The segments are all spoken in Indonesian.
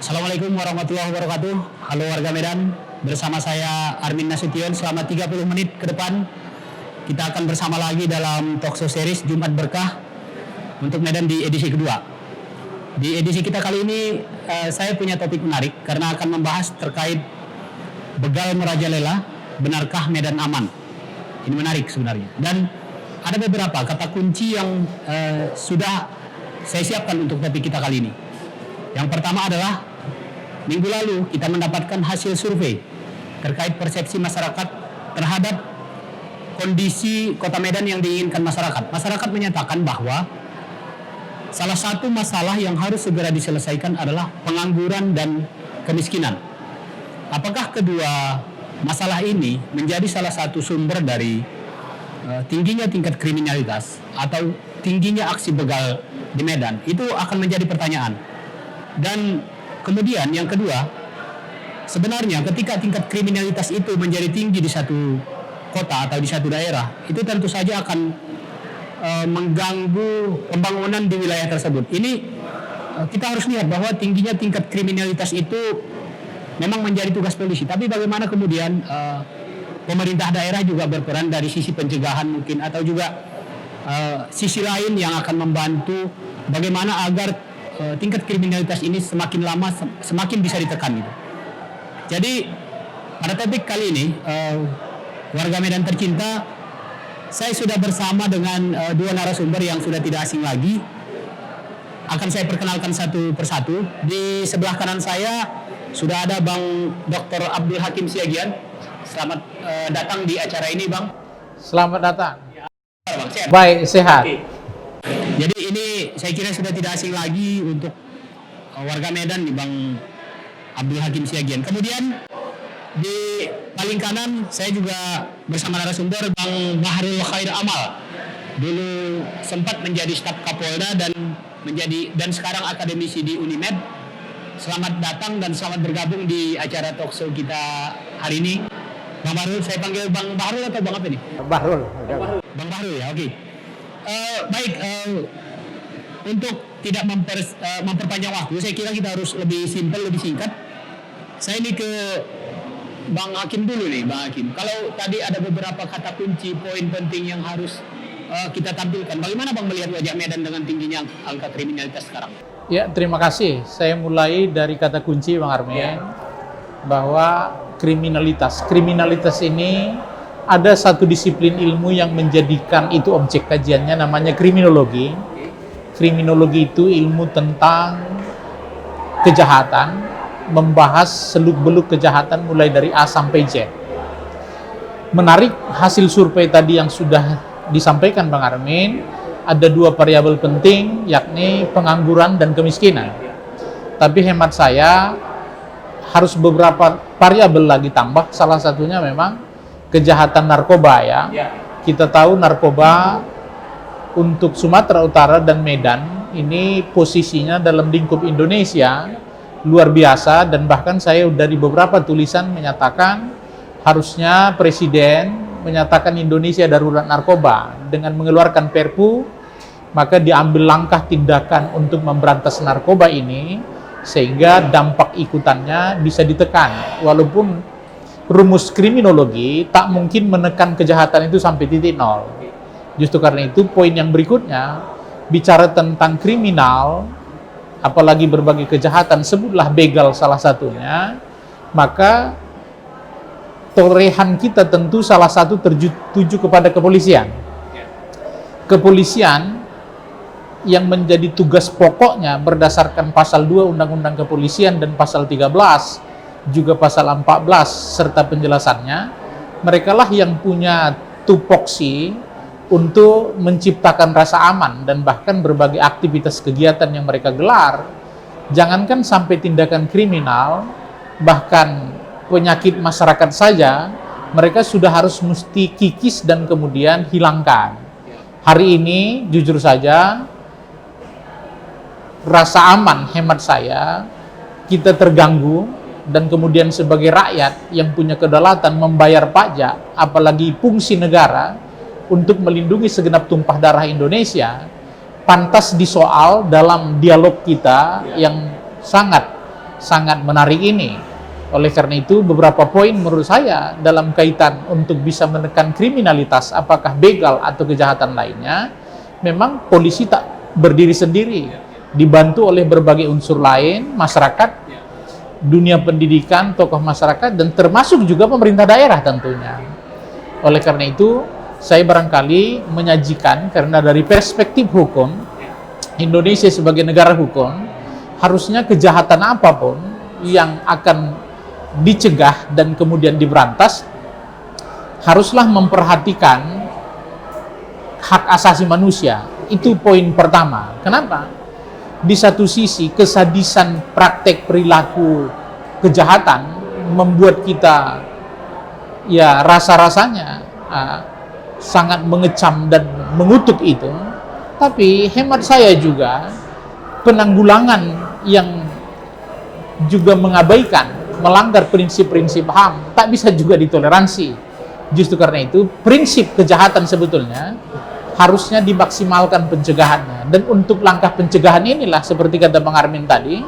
Assalamualaikum warahmatullahi wabarakatuh. Halo warga Medan, bersama saya Armin Nasution. Selama 30 menit ke depan kita akan bersama lagi dalam talkshow series Jumat Berkah untuk Medan di edisi kedua. Di edisi kita kali ini saya punya topik menarik karena akan membahas terkait begal merajalela, benarkah Medan aman? Ini menarik sebenarnya. Dan ada beberapa kata kunci yang sudah saya siapkan untuk topik kita kali ini. Yang pertama adalah minggu lalu kita mendapatkan hasil survei terkait persepsi masyarakat terhadap kondisi Kota Medan yang diinginkan masyarakat. Masyarakat menyatakan bahwa salah satu masalah yang harus segera diselesaikan adalah pengangguran dan kemiskinan. Apakah kedua masalah ini menjadi salah satu sumber dari tingginya tingkat kriminalitas atau tingginya aksi begal di Medan? Itu akan menjadi pertanyaan. Dan kemudian yang kedua, sebenarnya ketika tingkat kriminalitas itu menjadi tinggi di satu kota atau di satu daerah, itu tentu saja akan mengganggu pembangunan di wilayah tersebut. Ini kita harus lihat bahwa tingginya tingkat kriminalitas itu memang menjadi tugas polisi. Tapi bagaimana kemudian pemerintah daerah juga berperan dari sisi pencegahan mungkin, atau juga sisi lain yang akan membantu bagaimana agar tingkat kriminalitas ini semakin lama semakin bisa ditekan gitu. Jadi pada topik kali ini warga Medan tercinta, saya sudah bersama dengan dua narasumber yang sudah tidak asing lagi. Akan saya perkenalkan satu persatu. Di sebelah kanan saya sudah ada Bang Dr. Abdul Hakim Siagian. Selamat datang di acara ini, Bang. Selamat datang. Bang, sehat? Baik, sehat. Oke. Jadi ini saya kira sudah tidak asing lagi untuk warga Medan nih, Bang Abdul Hakim Siagian. Kemudian di paling kanan saya juga bersama narasumber Bang Bahrul Khair Amal. Dulu sempat menjadi staf Kapolda dan sekarang akademisi di Unimed. Selamat datang dan selamat bergabung di acara talkshow kita hari ini. Bang Bahrul, saya panggil Bang Bahrul atau Bang apa nih? Bahrul. Bang Bahrul ya, oke. Baik, untuk tidak memperpanjang waktu, saya kira kita harus lebih simpel, lebih singkat. Saya ini ke Bang Hakim dulu nih, Bang Hakim. Kalau tadi ada beberapa kata kunci, poin penting yang harus kita tampilkan, bagaimana Bang melihat wajah Medan dengan tingginya angka kriminalitas sekarang? Ya, terima kasih. Saya mulai dari kata kunci, Bang Armin, bahwa kriminalitas ini ada satu disiplin ilmu yang menjadikan itu objek kajiannya, namanya kriminologi. Kriminologi itu ilmu tentang kejahatan, membahas seluk-beluk kejahatan mulai dari A sampai Z. Menarik hasil survei tadi yang sudah disampaikan Bang Armin, ada dua variabel penting, yakni pengangguran dan kemiskinan. Tapi hemat saya harus beberapa variabel lagi tambah, salah satunya memang kejahatan narkoba ya. Kita tahu narkoba untuk Sumatera Utara dan Medan ini posisinya dalam lingkup Indonesia luar biasa, dan bahkan saya dari beberapa tulisan menyatakan harusnya Presiden menyatakan Indonesia darurat narkoba dengan mengeluarkan Perpu, maka diambil langkah tindakan untuk memberantas narkoba ini sehingga dampak ikutannya bisa ditekan. Walaupun rumus kriminologi tak mungkin menekan kejahatan itu sampai titik nol. Justru karena itu poin yang berikutnya bicara tentang kriminal, apalagi berbagai kejahatan, sebutlah begal salah satunya, maka torehan kita tentu salah satu tertuju kepada kepolisian. Kepolisian yang menjadi tugas pokoknya berdasarkan pasal 2 Undang-Undang Kepolisian dan pasal 13 juga pasal 14 serta penjelasannya, merekalah yang punya tupoksi untuk menciptakan rasa aman dan bahkan berbagai aktivitas kegiatan yang mereka gelar. Jangankan sampai tindakan kriminal, bahkan penyakit masyarakat saja mereka sudah harus mesti kikis dan kemudian hilangkan. Hari ini jujur saja rasa aman hemat saya kita terganggu, dan kemudian sebagai rakyat yang punya kedaulatan membayar pajak, apalagi fungsi negara untuk melindungi segenap tumpah darah Indonesia, pantas disoal dalam dialog kita yang sangat sangat menarik ini. Oleh karena itu, beberapa poin menurut saya dalam kaitan untuk bisa menekan kriminalitas, apakah begal atau kejahatan lainnya, memang polisi tak berdiri sendiri, dibantu oleh berbagai unsur lain, masyarakat, dunia pendidikan, tokoh masyarakat, dan termasuk juga pemerintah daerah tentunya. Oleh karena itu, saya barangkali menyajikan, karena dari perspektif hukum, Indonesia sebagai negara hukum, harusnya kejahatan apapun yang akan dicegah dan kemudian diberantas, haruslah memperhatikan hak asasi manusia. Itu poin pertama. Kenapa? Di satu sisi, kesadisan praktek perilaku kejahatan membuat kita ya rasa-rasanya sangat mengecam dan mengutuk itu. Tapi hemat saya juga, penanggulangan yang juga mengabaikan, melanggar prinsip-prinsip HAM tak bisa juga ditoleransi. Justru karena itu, prinsip kejahatan sebetulnya harusnya dimaksimalkan pencegahannya. Dan untuk langkah pencegahan inilah, seperti kata Bang Armin tadi,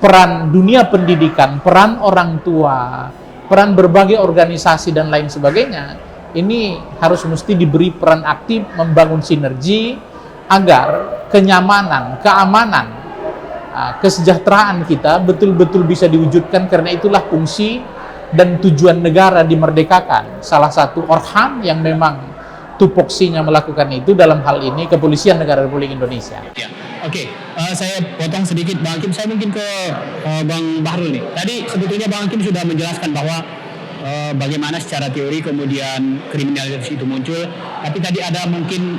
peran dunia pendidikan, peran orang tua, peran berbagai organisasi dan lain sebagainya, ini harus mesti diberi peran aktif membangun sinergi agar kenyamanan, keamanan, kesejahteraan kita betul-betul bisa diwujudkan. Karena itulah fungsi dan tujuan negara dimerdekakan. Salah satu organ yang memang tupoksinya melakukan itu dalam hal ini Kepolisian Negara Republik Indonesia. Ya, oke. Saya potong sedikit Bang Hakim, saya mungkin ke Bang Bahrul nih. Tadi sebetulnya Bang Hakim sudah menjelaskan bahwa bagaimana secara teori kemudian kriminalitas itu muncul, tapi tadi ada mungkin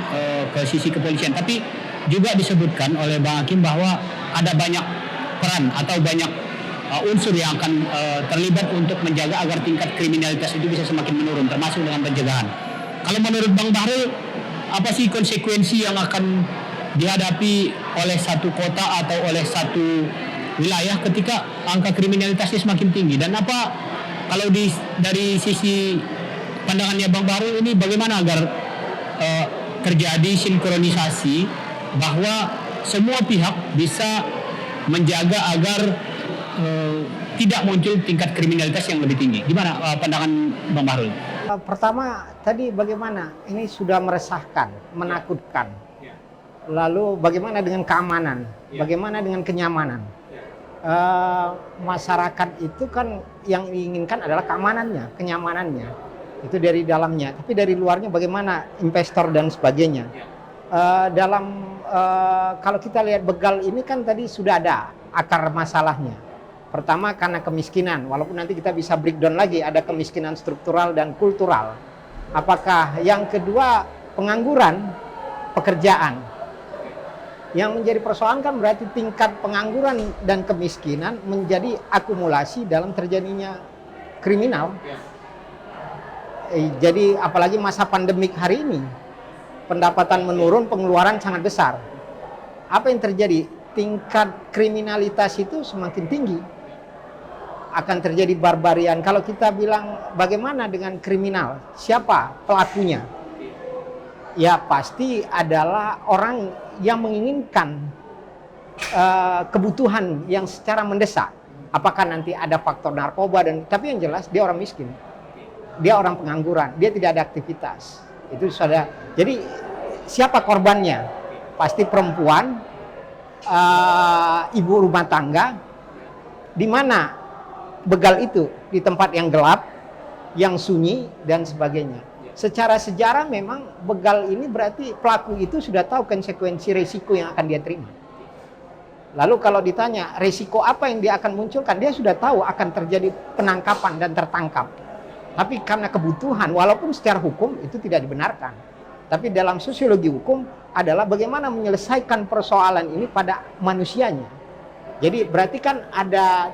ke sisi kepolisian, tapi juga disebutkan oleh Bang Hakim bahwa ada banyak peran atau banyak unsur yang akan terlibat untuk menjaga agar tingkat kriminalitas itu bisa semakin menurun, termasuk dengan pencegahan. Kalau menurut Bang Bahrul, apa sih konsekuensi yang akan dihadapi oleh satu kota atau oleh satu wilayah ketika angka kriminalitasnya semakin tinggi? Dan apa kalau dari sisi pandangannya Bang Bahrul ini, bagaimana agar terjadi sinkronisasi bahwa semua pihak bisa menjaga agar tidak muncul tingkat kriminalitas yang lebih tinggi? Gimana pandangan Bang Bahrul? Pertama, tadi bagaimana ini sudah meresahkan, menakutkan. Lalu bagaimana dengan keamanan? Bagaimana dengan kenyamanan? Masyarakat itu kan yang diinginkan adalah keamanannya, kenyamanannya. Itu dari dalamnya. Tapi dari luarnya bagaimana investor dan sebagainya. Kalau kita lihat begal ini kan tadi sudah ada akar masalahnya. Pertama karena kemiskinan, walaupun nanti kita bisa breakdown lagi, ada kemiskinan struktural dan kultural. Apakah yang kedua pengangguran, pekerjaan. Yang menjadi persoalan kan berarti tingkat pengangguran dan kemiskinan menjadi akumulasi dalam terjadinya kriminal. Jadi apalagi masa pandemik hari ini, pendapatan menurun, pengeluaran sangat besar. Apa yang terjadi? Tingkat kriminalitas itu semakin tinggi. Akan terjadi barbarian. Kalau kita bilang bagaimana dengan kriminal? Siapa pelakunya? Ya pasti adalah orang yang menginginkan kebutuhan yang secara mendesak. Apakah nanti ada faktor narkoba tapi yang jelas dia orang miskin. Dia orang pengangguran, dia tidak ada aktivitas. Itu sudah. Jadi siapa korbannya? Pasti perempuan, ibu rumah tangga. Di mana begal itu? Di tempat yang gelap, yang sunyi dan sebagainya. Secara sejarah memang begal ini berarti pelaku itu sudah tahu konsekuensi resiko yang akan dia terima. Lalu kalau ditanya resiko apa yang dia akan munculkan, dia sudah tahu akan terjadi penangkapan dan tertangkap. Tapi karena kebutuhan, walaupun secara hukum itu tidak dibenarkan. Tapi dalam sosiologi hukum adalah bagaimana menyelesaikan persoalan ini pada manusianya. Jadi berarti kan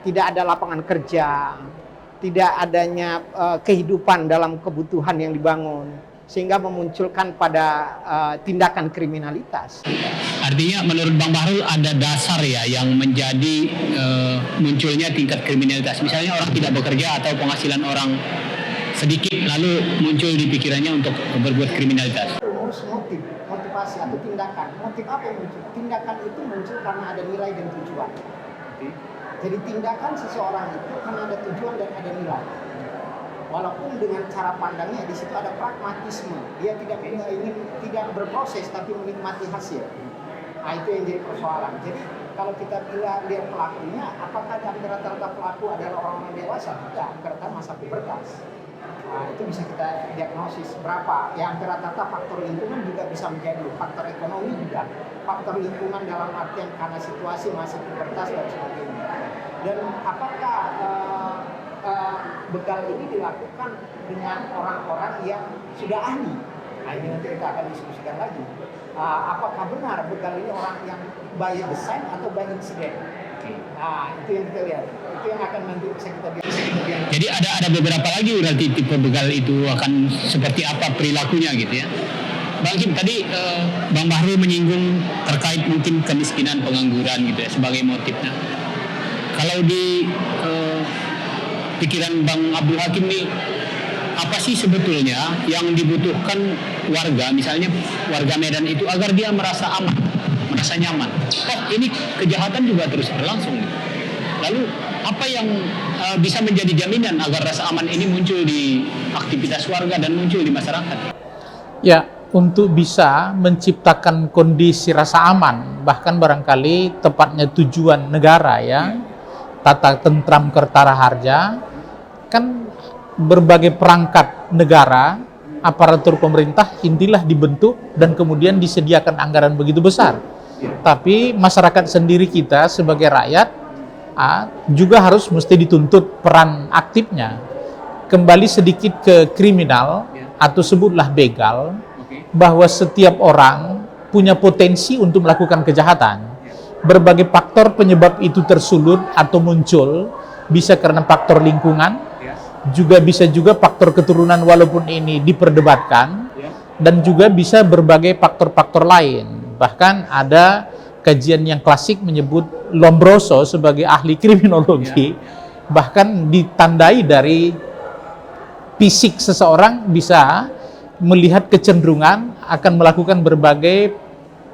tidak ada lapangan kerja, tidak adanya kehidupan dalam kebutuhan yang dibangun, sehingga memunculkan pada tindakan kriminalitas. Artinya menurut Bang Bahrul ada dasar ya yang menjadi munculnya tingkat kriminalitas. Misalnya orang tidak bekerja atau penghasilan orang sedikit, lalu muncul di pikirannya untuk berbuat kriminalitas. Motivasi atau tindakan. Motif apa yang muncul? Tindakan itu muncul karena ada nilai dan tujuan. Jadi tindakan seseorang itu kan ada tujuan dan ada nilai. Walaupun dengan cara pandangnya di situ ada pragmatisme, dia tidak ingin tidak berproses tapi menikmati hasil. Nah, itu yang jadi persoalan. Jadi kalau kita lihat pelakunya, apakah rata-rata pelaku adalah orang-orang dewasa? Tidak, rata-rata masa pubertas. Nah, itu bisa kita diagnosis berapa. Yang rata-rata faktor lingkungan juga bisa menjadi, faktor ekonomi juga, faktor lingkungan dalam artian karena situasi masa pubertas dan sebagainya. Dan apakah begal ini dilakukan dengan orang-orang yang sudah ahli? Nah, ini nanti kita akan diskusikan lagi. Apakah benar begal ini orang yang by design atau by incident? Nah, itu yang kita lihat. Itu yang akan nanti bisa kita lihat. Jadi ada beberapa lagi berarti tipe begal itu akan seperti apa perilakunya gitu ya. Bang Kim, tadi Bang Bahrul menyinggung terkait mungkin kemiskinan, pengangguran gitu ya sebagai motifnya. Kalau di pikiran Bang Abdul Hakim nih, apa sih sebetulnya yang dibutuhkan warga, misalnya warga Medan itu agar dia merasa aman, merasa nyaman? Oh, ini kejahatan juga terus berlangsung. Lalu apa yang bisa menjadi jaminan agar rasa aman ini muncul di aktivitas warga dan muncul di masyarakat? Ya, untuk bisa menciptakan kondisi rasa aman, bahkan barangkali tepatnya tujuan negara ya, tata tentram kertara harja, kan berbagai perangkat negara, aparatur pemerintah intilah dibentuk dan kemudian disediakan anggaran begitu besar. Tapi masyarakat sendiri kita sebagai rakyat juga harus mesti dituntut peran aktifnya. Kembali sedikit ke kriminal atau sebutlah begal, bahwa setiap orang punya potensi untuk melakukan kejahatan. Berbagai faktor penyebab itu tersulut atau muncul, bisa karena faktor lingkungan, juga bisa juga faktor keturunan walaupun ini diperdebatkan, dan juga bisa berbagai faktor-faktor lain. Bahkan ada kajian yang klasik menyebut Lombroso sebagai ahli kriminologi, bahkan ditandai dari fisik seseorang bisa melihat kecenderungan akan melakukan berbagai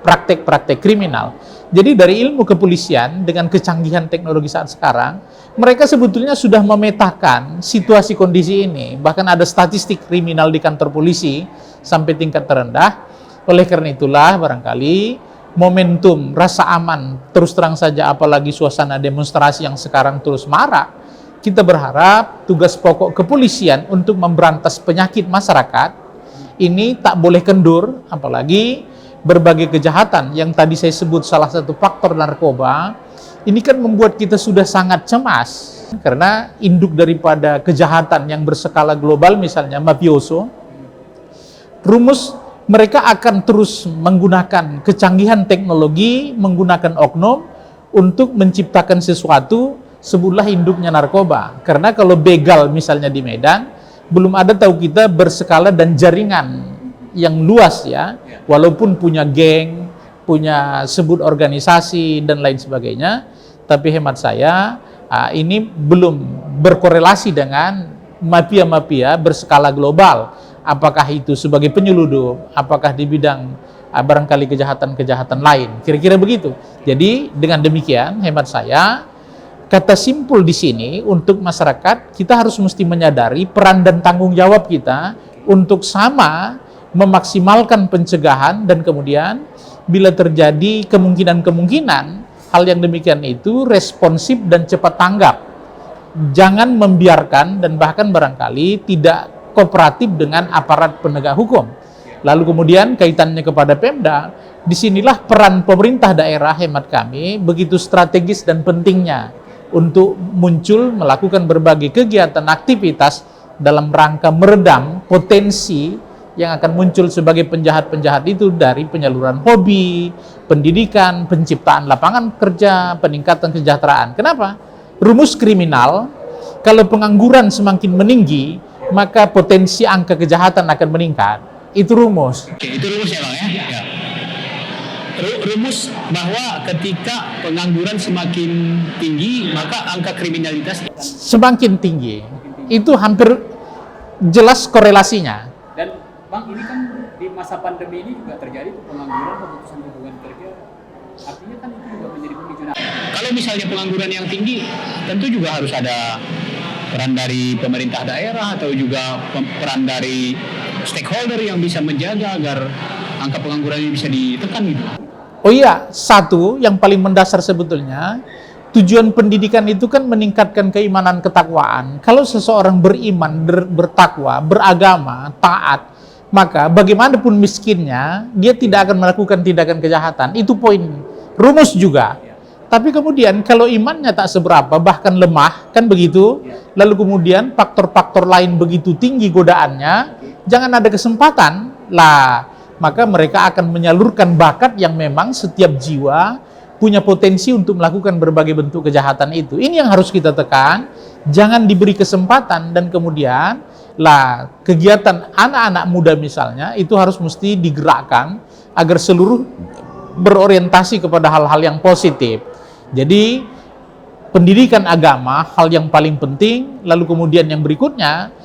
praktek-praktek kriminal. Jadi dari ilmu kepolisian dengan kecanggihan teknologi saat sekarang, mereka sebetulnya sudah memetakan situasi kondisi ini. Bahkan ada statistik kriminal di kantor polisi sampai tingkat terendah. Oleh karena itulah barangkali momentum rasa aman, terus terang saja apalagi suasana demonstrasi yang sekarang terus marak, kita berharap tugas pokok kepolisian untuk memberantas penyakit masyarakat ini tak boleh kendur, apalagi berbagai kejahatan yang tadi saya sebut salah satu faktor narkoba, ini kan membuat kita sudah sangat cemas. Karena induk daripada kejahatan yang berskala global misalnya mafioso, rumus mereka akan terus menggunakan kecanggihan teknologi, menggunakan oknum untuk menciptakan sesuatu, sebutlah induknya narkoba. Karena kalau begal misalnya di Medan, belum ada tahu kita berskala dan jaringan yang luas ya, walaupun punya geng, punya sebut organisasi dan lain sebagainya, tapi hemat saya ini belum berkorelasi dengan mafia-mafia berskala global. Apakah itu sebagai penyeludup, apakah di bidang barangkali kejahatan-kejahatan lain, kira-kira begitu. Jadi dengan demikian hemat saya, kata simpul di sini untuk masyarakat, kita harus mesti menyadari peran dan tanggung jawab kita untuk sama memaksimalkan pencegahan, dan kemudian bila terjadi kemungkinan-kemungkinan hal yang demikian itu responsif dan cepat tanggap. Jangan membiarkan dan bahkan barangkali tidak kooperatif dengan aparat penegak hukum. Lalu kemudian kaitannya kepada Pemda, disinilah peran pemerintah daerah hemat kami begitu strategis dan pentingnya untuk muncul melakukan berbagai kegiatan aktivitas dalam rangka meredam potensi yang akan muncul sebagai penjahat-penjahat itu dari penyaluran hobi, pendidikan, penciptaan lapangan kerja, peningkatan kesejahteraan. Kenapa? Rumus kriminal, kalau pengangguran semakin meninggi, maka potensi angka kejahatan akan meningkat. Itu rumus. Oke, itu rumus ya Bang ya? Ya. Rumus bahwa ketika pengangguran semakin tinggi, maka angka kriminalitas semakin tinggi. Itu hampir jelas korelasinya. Dan Bang, ini kan di masa pandemi ini juga terjadi pengangguran, pemutusan hubungan kerja Artinya kan itu juga menjadi pemicu. Kalau misalnya pengangguran yang tinggi, tentu juga harus ada peran dari pemerintah daerah atau juga peran dari stakeholder yang bisa menjaga agar angka pengangguran ini bisa ditekan gitu. Oh iya, satu yang paling mendasar sebetulnya, tujuan pendidikan itu kan meningkatkan keimanan ketakwaan. Kalau seseorang beriman, bertakwa, beragama, taat, maka bagaimanapun miskinnya, dia tidak akan melakukan tindakan kejahatan. Itu poin rumus juga. Tapi kemudian kalau imannya tak seberapa, bahkan lemah, kan begitu, lalu kemudian faktor-faktor lain begitu tinggi godaannya, jangan ada kesempatan, lah, maka mereka akan menyalurkan bakat yang memang setiap jiwa punya potensi untuk melakukan berbagai bentuk kejahatan itu. Ini yang harus kita tekan, jangan diberi kesempatan dan kemudian lah kegiatan anak-anak muda misalnya itu harus mesti digerakkan agar seluruh berorientasi kepada hal-hal yang positif. Jadi pendidikan agama hal yang paling penting, lalu kemudian yang berikutnya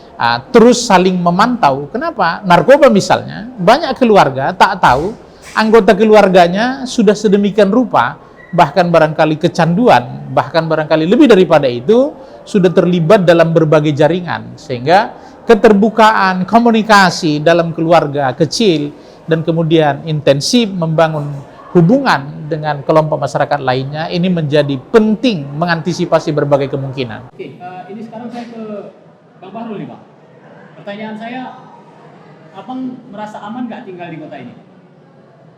terus saling memantau. Kenapa? Narkoba misalnya, banyak keluarga tak tahu anggota keluarganya sudah sedemikian rupa, bahkan barangkali kecanduan, bahkan barangkali lebih daripada itu, sudah terlibat dalam berbagai jaringan. Sehingga keterbukaan, komunikasi dalam keluarga kecil, dan kemudian intensif membangun hubungan dengan kelompok masyarakat lainnya, ini menjadi penting mengantisipasi berbagai kemungkinan. Oke, ini sekarang saya ke Bang Bahrul nih Bang. Pertanyaan saya, Abang merasa aman nggak tinggal di kota ini?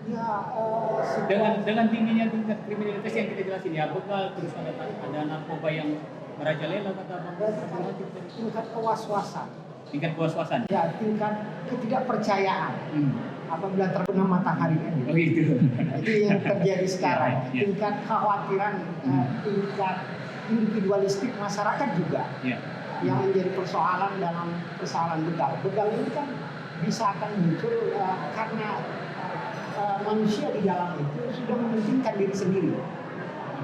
Ya, Dengan tingginya tingkat kriminalitas yang kita jelasin ya, begal, terus ada narkoba yang merajalela kata Bang. tingkat kewaswasan, Tingkat kewas-wasan. ya tingkat ketidakpercayaan apabila terkena matahari kan. Oh gitu. Itu yang terjadi sekarang. Ya. Tingkat kekhawatiran, tingkat individualistik masyarakat juga. Ya. Yang menjadi persoalan dalam persoalan begal. Begal ini kan bisa akan muncul karena manusia di dalam itu sudah mementingkan diri sendiri,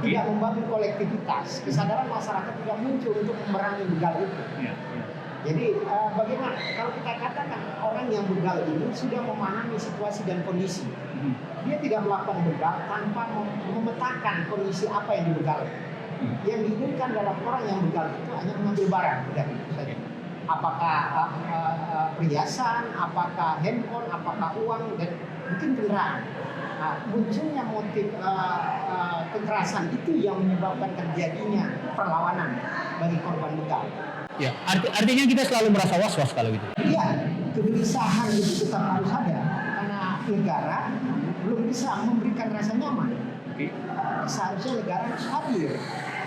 tidak membangun kolektivitas. Kesadaran masyarakat tidak muncul untuk memerangi begal itu. Ya. Jadi bagaimana kalau kita katakan orang yang begal ini sudah memahami situasi dan kondisi, dia tidak melakukan begal tanpa memetakan kondisi apa yang dibegal. Yang diinginkan dalam orang yang begal itu hanya mengambil barang, dan itu saja. Apakah perhiasan, apakah handphone, apakah uang, dan mungkin kendaraan. Munculnya motif kekerasan itu yang menyebabkan terjadinya perlawanan bagi korban begal. Ya, artinya kita selalu merasa was-was kalau gitu. Iya, kegelisahan itu tetap harus ada karena negara belum bisa memberikan rasa nyaman. Seharusnya negara harus hadir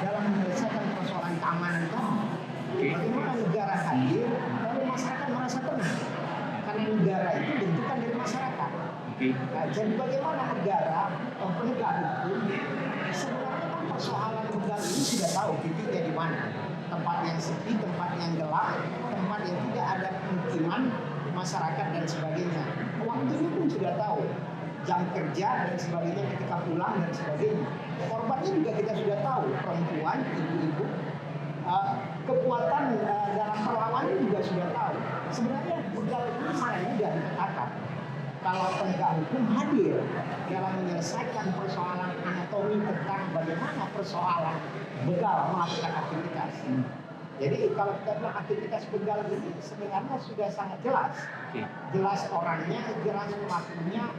dalam menyelesaikan persoalan keamanan tadi. Bagaimana negara hadir, lalu masyarakat merasa tenang karena negara itu bentukan dari masyarakat. Jadi bagaimana negara penegak hukum sebenarnya kan persoalan begal ini sudah tahu titiknya di mana. Tempat yang sepi, tempat yang gelap, tempat yang tidak ada pemukiman masyarakat dan sebagainya. Waktunya pun sudah tahu, jam kerja dan sebagainya ketika pulang dan sebagainya. Korbannya juga kita sudah tahu, perempuan, ibu-ibu. Kekuatan dalam perlawanan juga sudah tahu. Sebenarnya begal ini sangat mudah dikatakan. Kalau penegak hukum hadir dalam menyelesaikan persoalan anatomi tentang bagaimana persoalan begal melakukan aktivitas. Jadi kalau kita bilang aktivitas begal ini sebenarnya sudah sangat jelas. Jelas orangnya, jelas pelakunya,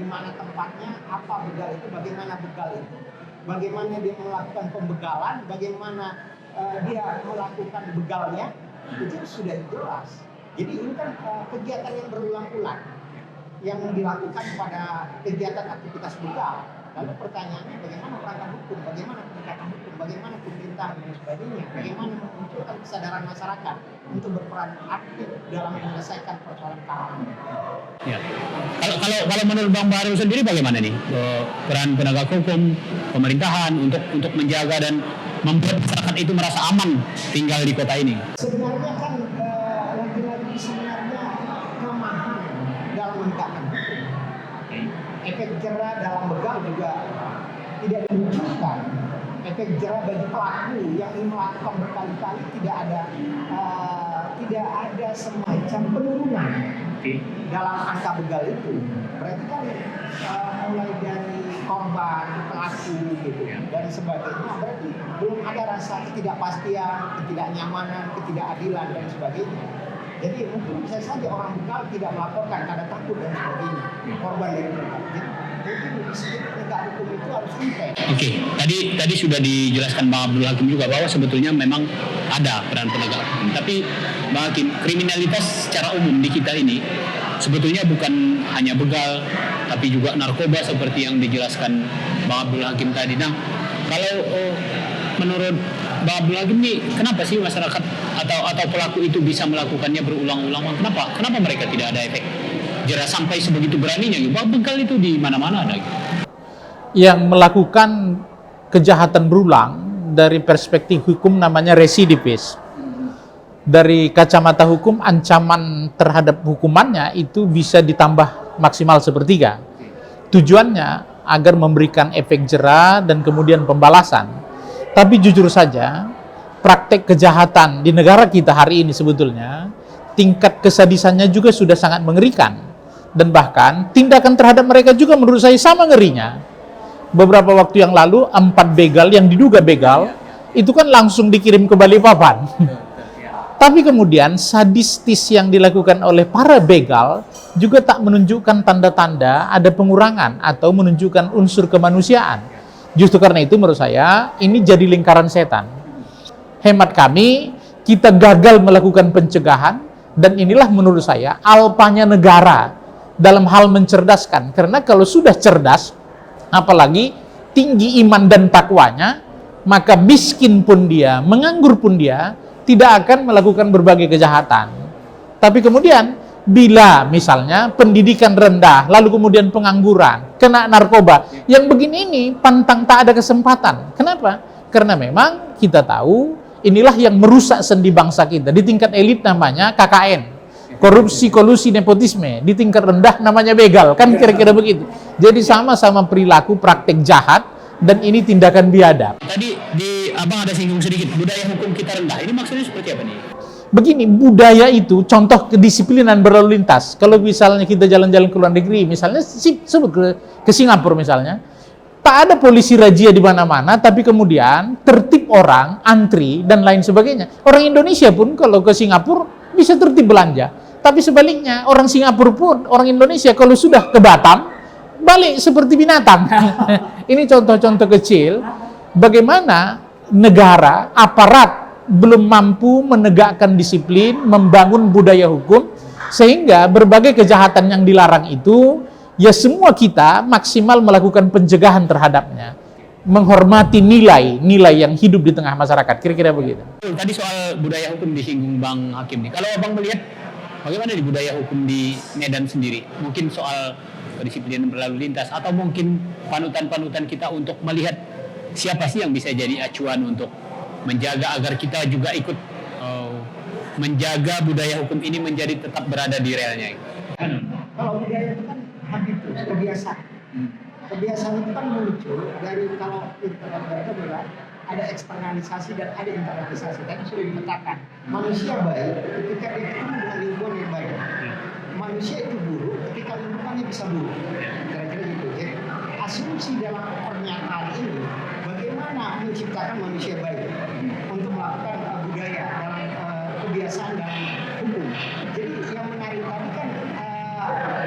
di mana tempatnya, apa begal itu, bagaimana begal itu, bagaimana dia melakukan pembegalan, bagaimana dia melakukan begalnya, itu sudah jelas. Jadi ini kan kegiatan yang berulang-ulang yang dilakukan pada kegiatan aktivitas begal. Lalu pertanyaannya bagaimana perangkat hukum, bagaimana penegakan hukum, bagaimana pemerintah dan sebagainya, bagaimana memunculkan kesadaran masyarakat untuk berperan aktif dalam menyelesaikan persoalan keamanan. Ya. Kalau menurut Bang Bahrul sendiri bagaimana nih peran penegak hukum, pemerintahan untuk menjaga dan membuat masyarakat itu merasa aman tinggal di kota ini? Sebenarnya kan lagi-lagi sebenarnya kelemahan dalam menegakkan hukum. Efek jerah dalam begal juga tidak dimunculkan. Efek jerah bagi pelaku yang ingin melakukan berkali-kali tidak ada semacam penurunan dalam angka begal itu. Berarti kan mulai dari korban, pelaku gitu dan sebagainya, berarti belum ada rasa ketidakpastian, ketidaknyamanan, ketidakadilan dan sebagainya. Jadi mungkin bisa saja orang begal tidak melaporkan karena takut dan sebagainya, korban dari mereka. Jadi penegak hukum itu harus intens. Oke, tadi sudah dijelaskan Bang Abdul Hakim juga bahwa sebetulnya memang ada peran penegak hukum. Tapi Bang Hakim, kriminalitas secara umum di kita ini sebetulnya bukan hanya begal, tapi juga narkoba seperti yang dijelaskan Bang Abdul Hakim tadi. Nah, kalau menurut Bang Abdul Hakim nih, kenapa sih masyarakat atau pelaku itu bisa melakukannya berulang-ulang? Kenapa mereka tidak ada efek jerah sampai sebegitu beraninya gitu? Begal itu di mana-mana ada gitu. Yang melakukan kejahatan berulang dari perspektif hukum namanya residivis. Dari kacamata hukum, ancaman terhadap hukumannya itu bisa ditambah maksimal sepertiga. Tujuannya agar memberikan efek jera dan kemudian pembalasan. Tapi jujur saja, praktek kejahatan di negara kita hari ini sebetulnya tingkat kesadisannya juga sudah sangat mengerikan. Dan bahkan tindakan terhadap mereka juga menurut saya sama ngerinya. Beberapa waktu yang lalu 4 begal yang diduga begal itu kan langsung dikirim ke Balikpapan. Tapi kemudian sadistis yang dilakukan oleh para begal juga tak menunjukkan tanda-tanda ada pengurangan atau menunjukkan unsur kemanusiaan. Justru karena itu menurut saya ini jadi lingkaran setan. Hemat kami, kita gagal melakukan pencegahan dan inilah menurut saya alpanya negara dalam hal mencerdaskan. Karena kalau sudah cerdas, apalagi tinggi iman dan takwanya, maka miskin pun dia, menganggur pun dia, tidak akan melakukan berbagai kejahatan. Tapi kemudian, bila misalnya pendidikan rendah, lalu kemudian pengangguran, kena narkoba, yang begini ini pantang tak ada kesempatan. Kenapa? Karena memang kita tahu, inilah yang merusak sendi bangsa kita. Di tingkat elit namanya KKN. Korupsi, kolusi, nepotisme. Di tingkat rendah namanya begal. Kan kira-kira begitu. Jadi sama-sama perilaku praktek jahat dan ini tindakan biadab. Tadi di Abang ada singgung sedikit, budaya hukum kita rendah. Ini maksudnya seperti apa nih? Begini, budaya itu contoh kedisiplinan berlalu lintas. Kalau misalnya kita jalan-jalan ke luar negeri, misalnya sebut ke Singapura misalnya, tak ada polisi razia di mana-mana, tapi kemudian tertib orang, antri, dan lain sebagainya. Orang Indonesia pun kalau ke Singapura bisa tertib belanja. Tapi sebaliknya, orang Singapura pun, orang Indonesia kalau sudah ke Batam, balik seperti binatang. Ini contoh-contoh kecil, bagaimana negara, aparat belum mampu menegakkan disiplin, membangun budaya hukum, sehingga berbagai kejahatan yang dilarang itu, ya semua kita maksimal melakukan pencegahan terhadapnya. Menghormati nilai yang hidup di tengah masyarakat. Kira-kira begitu. Tadi soal budaya hukum disinggung Bang Hakim nih. Kalau Abang melihat bagaimana di budaya hukum di Medan sendiri? Mungkin soal kedisiplinan berlalu lintas atau mungkin panutan-panutan kita untuk melihat siapa sih yang bisa jadi acuan untuk menjaga agar kita juga ikut menjaga budaya hukum ini menjadi tetap berada di relnya. Kalau budaya itu kan habitus, kebiasaan. Kebiasaan itu kan muncul dari kalau mereka bilang ada eksternalisasi dan ada internalisasi. Tadi sudah dikatakan manusia baik ketika dia ketemu dengan lingkungan yang baik. Manusia itu buruk ketika lingkungannya bisa buruk. Kira-kira gitu. Jadi asumsi dalam pernyataan ini bagaimana menciptakan manusia baik untuk melakukan budaya dalam kebiasaan dalam hukum. Jadi yang menarik tadi kan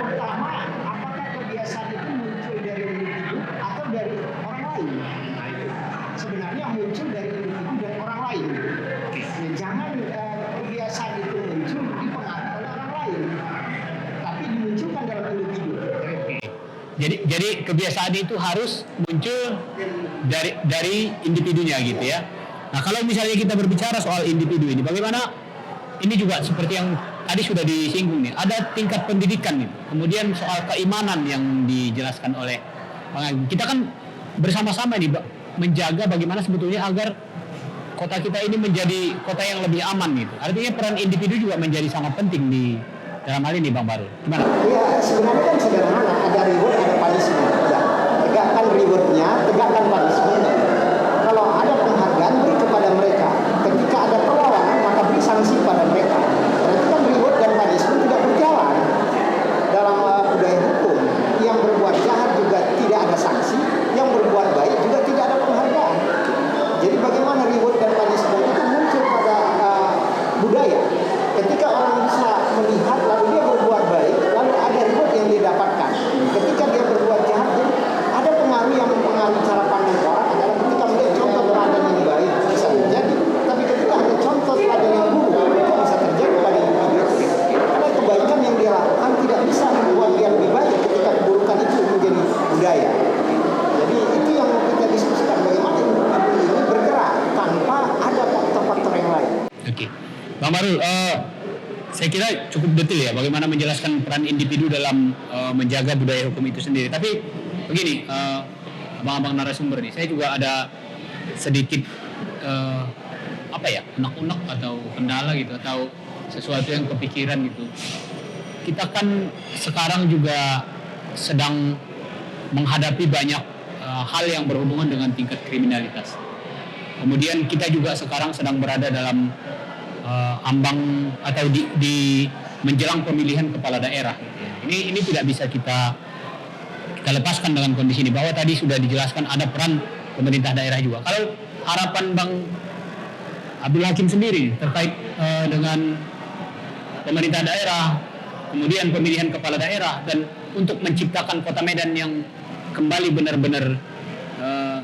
pertama, apakah kebiasaan itu muncul dari individu atau dari orang lain? Sebenarnya muncul dari individu dan orang lain. Jangan kebiasaan itu muncul dipengaruhi oleh orang lain, tapi dimunculkan dalam individu. Jadi kebiasaan itu harus muncul dari individunya gitu ya. Nah kalau misalnya kita berbicara soal individu ini, bagaimana ini juga seperti yang tadi sudah disinggung nih, ada tingkat pendidikan nih. Kemudian soal keimanan yang dijelaskan oleh Bang Hakim. Kita kan bersama-sama nih menjaga bagaimana sebetulnya agar kota kita ini menjadi kota yang lebih aman gitu. Artinya peran individu juga menjadi sangat penting di dalam hal ini Bang Barul. Gimana? Ya sebenarnya kan sederhana, ada reward, ada punishment. Ya, tegakkan rewardnya, tegakkan punishment. Kalau ada penghargaan beri kepada mereka. Ketika ada perlawanan maka beri sanksi pada mereka. Berarti kan reward dan punishment tidak berjalan dalam budaya hukum. Yang berbuat jahat juga tidak ada sanksi. bagaimana reward dan punishment itu muncul pada budaya. Ketika orang bisa melihat lalu dia berbuat baik, lalu ada reward yang dia dapatkan. Ketika dia berbuat jahat, jadi ada pengaruh yang mempengaruhi cara pandang orang adalah ketika melihat contoh teladan yang baik bisa terjadi, tapi ketika ada contoh teladan yang buruk itu bisa terjadi pada individu itu. Karena kebaikan yang dia lakukan tidak bisa membuat dia lebih baik ketika keburukan itu menjadi budaya. Jadi itu yang mau kita diskusikan, bagaimana individu ini bergerak tanpa ada faktor-faktor yang lain. Oke, Bang Barul, saya kira cukup detail ya bagaimana menjelaskan peran individu dalam menjaga budaya hukum itu sendiri. Tapi begini, abang-abang narasumber nih, saya juga ada sedikit unek-unek atau kendala gitu, atau sesuatu yang kepikiran gitu. Kita kan sekarang juga sedang menghadapi banyak hal yang berhubungan dengan tingkat kriminalitas. Kemudian kita juga sekarang sedang berada dalam ambang atau di menjelang pemilihan kepala daerah. Ini tidak bisa kita lepaskan dengan kondisi ini, bahwa tadi sudah dijelaskan ada peran pemerintah daerah juga. Kalau harapan Bang Abdul Hakim sendiri terkait dengan pemerintah daerah, kemudian pemilihan kepala daerah, dan untuk menciptakan Kota Medan yang kembali benar-benar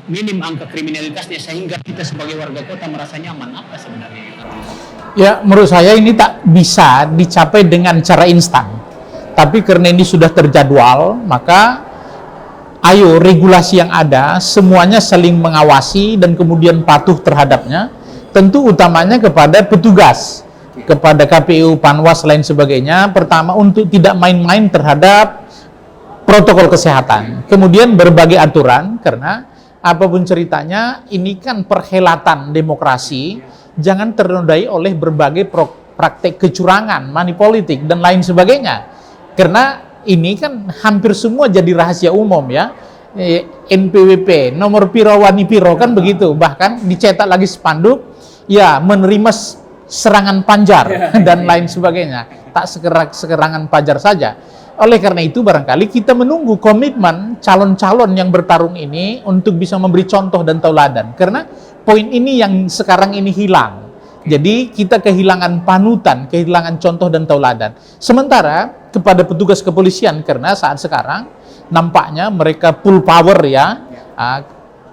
minim angka kriminalitasnya sehingga kita sebagai warga kota merasa nyaman, apa sebenarnya? Ya, menurut saya ini tak bisa dicapai dengan cara instan. Tapi karena ini sudah terjadwal, maka ayo regulasi yang ada semuanya saling mengawasi dan kemudian patuh terhadapnya. Tentu utamanya kepada petugas, kepada KPU, Panwas, lain sebagainya. Pertama, untuk tidak main-main terhadap protokol kesehatan. Kemudian berbagai aturan, karena apapun ceritanya, ini kan perhelatan demokrasi, jangan ternodai oleh berbagai praktek kecurangan, money politik, dan lain sebagainya. Karena ini kan hampir semua jadi rahasia umum ya. NPWP, nomor piro wani piro, kan begitu. Bahkan dicetak lagi spanduk, ya menerima serangan panjar dan lain sebagainya. Tak serangan panjar saja. Oleh karena itu barangkali kita menunggu komitmen calon-calon yang bertarung ini untuk bisa memberi contoh dan tauladan. Karena poin ini yang sekarang ini hilang. Jadi kita kehilangan panutan, kehilangan contoh dan tauladan. Sementara kepada petugas kepolisian, karena saat sekarang nampaknya mereka full power ya.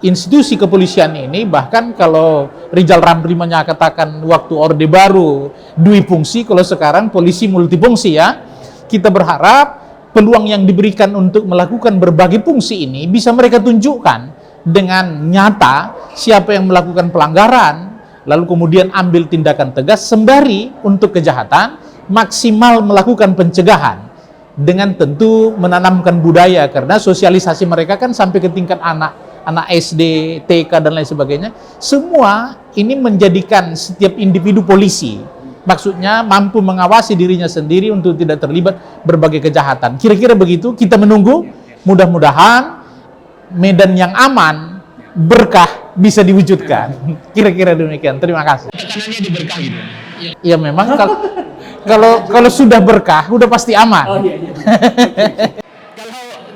Institusi kepolisian ini, bahkan kalau Rizal Ramli menyatakan waktu Orde Baru dui fungsi, kalau sekarang polisi multifungsi ya. Kita berharap peluang yang diberikan untuk melakukan berbagai fungsi ini bisa mereka tunjukkan dengan nyata siapa yang melakukan pelanggaran, lalu kemudian ambil tindakan tegas, sembari untuk kejahatan maksimal melakukan pencegahan dengan tentu menanamkan budaya, karena sosialisasi mereka kan sampai ke tingkat anak SD, TK dan lain sebagainya. Semua ini menjadikan setiap individu polisi. Maksudnya mampu mengawasi dirinya sendiri untuk tidak terlibat berbagai kejahatan. Kira-kira begitu, kita menunggu. Mudah-mudahan Medan yang aman, berkah bisa diwujudkan. Kira-kira demikian. Terima kasih. Tekanannya di berkah gitu. Ya memang kalau sudah berkah, udah pasti aman. Oh iya.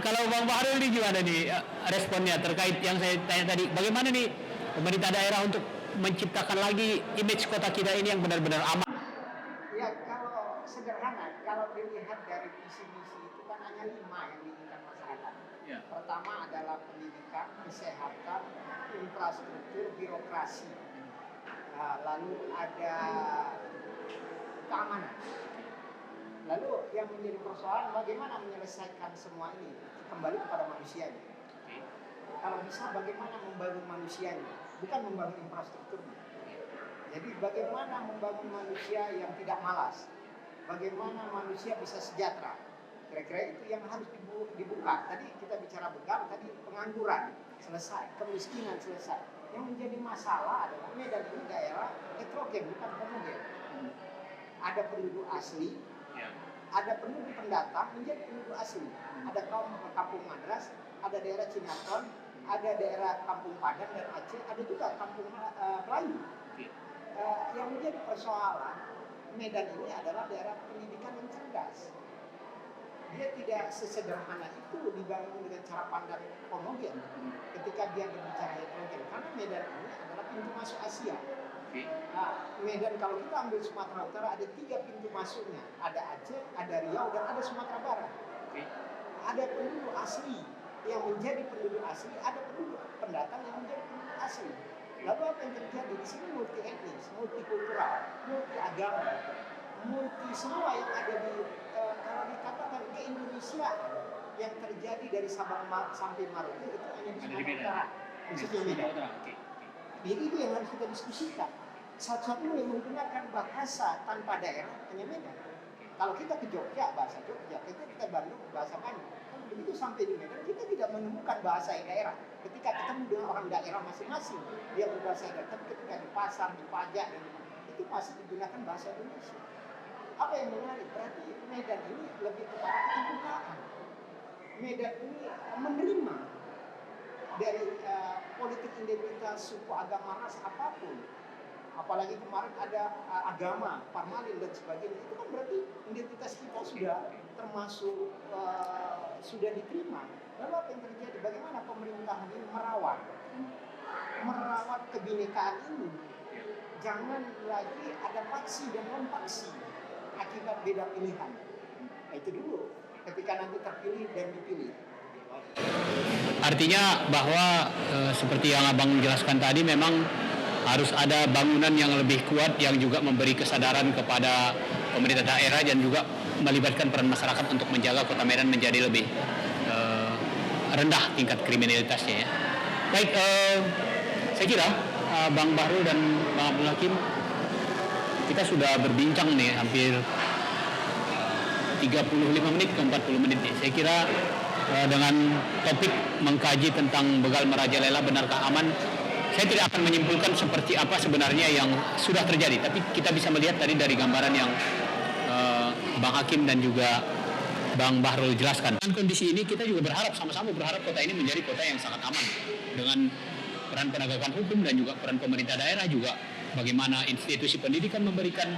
Kalau Bang Bahrul ini gimana nih responnya terkait yang saya tanya tadi? Bagaimana nih pemerintah daerah untuk menciptakan lagi image kota kita ini yang benar-benar aman? Ya, kalau sederhana, kalau dilihat dari visi misi itu kan hanya 5 yang diinginkan masyarakat. Ya. Pertama adalah pendidikan, kesehatan, infrastruktur, birokrasi. Lalu ada keamanan. Lalu yang menjadi persoalan bagaimana menyelesaikan semua ini kembali kepada manusianya. Kalau bisa bagaimana membangun manusianya, bukan membangun infrastrukturnya. Jadi bagaimana membangun manusia yang tidak malas, bagaimana manusia bisa sejahtera. Kira-kira itu yang harus dibuka. Tadi kita bicara begal, tadi pengangguran selesai, kemiskinan selesai. Yang menjadi masalah adalah Medan ini daerah heterogen, bukan homogen. Ada penduduk asli, ada penduduk pendatang menjadi penduduk asli. Ada kampung Madras, ada daerah Cinaton, ada daerah Kampung Padang dan Aceh, ada juga kampung Melayu. Yang menjadi persoalan Medan ini adalah daerah pendidikan yang cerdas. dia tidak sesederhana itu dibangun dengan cara pandang homogen ketika dia berbicara heterogen, karena Medan ini adalah pintu masuk Asia. Nah, Medan kalau kita ambil Sumatera Utara ada 3 pintu masuknya, ada Aceh, ada Riau, dan ada Sumatera Barat. Ada penduduk asli yang menjadi penduduk asli, ada penduduk pendatang yang menjadi penduduk asli. Lalu apa yang terjadi di sini? Multi etnis, multikultural, multi agama, multi semua yang ada di kalau dikatakan ke Indonesia yang terjadi dari Sabang sampai Maroke itu hanya di Sumatera Utara, khususnya Medan. Jadi itu yang harus kita diskusikan. Satu-satunya yang menggunakan bahasa tanpa daerah hanya Medan. Kalau kita ke Jogja, bahasa Jogja. Kita ke Bandung, bahasa Bandung. Kalau begitu sampai di Medan, kita tidak menemukan bahasa daerah. Ketika ketemu dengan orang daerah masing-masing, dia berbahasa daerah. Tapi ketika di pasar, di pajak, itu masih digunakan bahasa Indonesia. Apa yang menarik? Berarti Medan ini lebih kepada keterbukaan. Medan ini menerima dari politik identitas, suku, agama, ras, apapun. Apalagi kemarin ada agama, formalin dan sebagainya. Itu kan berarti identitas kita sudah termasuk sudah diterima. Lalu apa yang terjadi? Bagaimana pemerintahan ini merawat kebinekaan ini? Jangan lagi ada faksi dan non faksi akibat beda pilihan. Nah, itu dulu. Ketika nanti terpilih dan dipilih. Artinya bahwa seperti yang Abang jelaskan tadi, memang harus ada bangunan yang lebih kuat yang juga memberi kesadaran kepada pemerintah daerah dan juga melibatkan peran masyarakat untuk menjaga Kota Medan menjadi lebih rendah tingkat kriminalitasnya ya. Baik, saya kira Bang Bahrul dan Bang Abdul Hakim, kita sudah berbincang nih hampir 35 menit ke 40 menit nih. Saya kira dengan topik mengkaji tentang begal merajalela benarkah aman, saya tidak akan menyimpulkan seperti apa sebenarnya yang sudah terjadi, tapi kita bisa melihat tadi dari gambaran yang Bang Hakim dan juga Bang Bahrul jelaskan. Dengan kondisi ini kita juga berharap, sama-sama berharap kota ini menjadi kota yang sangat aman dengan peran penegakan hukum dan juga peran pemerintah daerah, juga bagaimana institusi pendidikan memberikan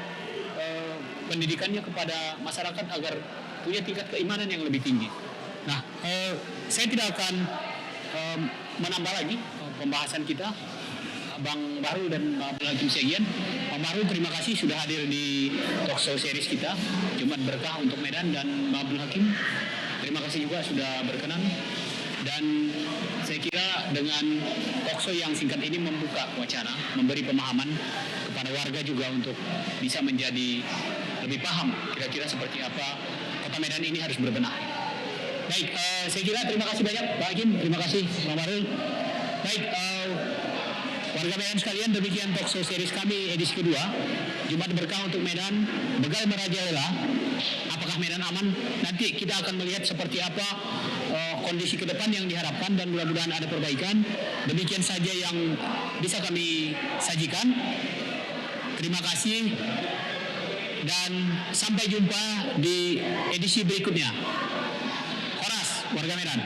pendidikannya kepada masyarakat agar punya tingkat keimanan yang lebih tinggi. Nah, saya tidak akan menambah lagi pembahasan kita. Bang Bahrul dan Bang Abdul Hakim Segian. Bang Bahrul, terima kasih sudah hadir di talkshow series kita Jumat Berkah untuk Medan, dan Bang Abdul Hakim, terima kasih juga sudah berkenan. Dan saya kira dengan talkshow yang singkat ini membuka wacana, memberi pemahaman kepada warga juga untuk bisa menjadi lebih paham kira-kira seperti apa Kota Medan ini harus berbenah. Baik, saya kira terima kasih banyak Pak Hakim, terima kasih Bang Bahrul. Baik, warga Medan sekalian, demikian talkshow series kami edisi kedua Jumat Berkah untuk Medan, begal merajalela. Apakah Medan aman? Nanti kita akan melihat seperti apa kondisi ke depan yang diharapkan, dan mudah-mudahan ada perbaikan. Demikian saja yang bisa kami sajikan. Terima kasih dan sampai jumpa di edisi berikutnya. Horas, warga Medan.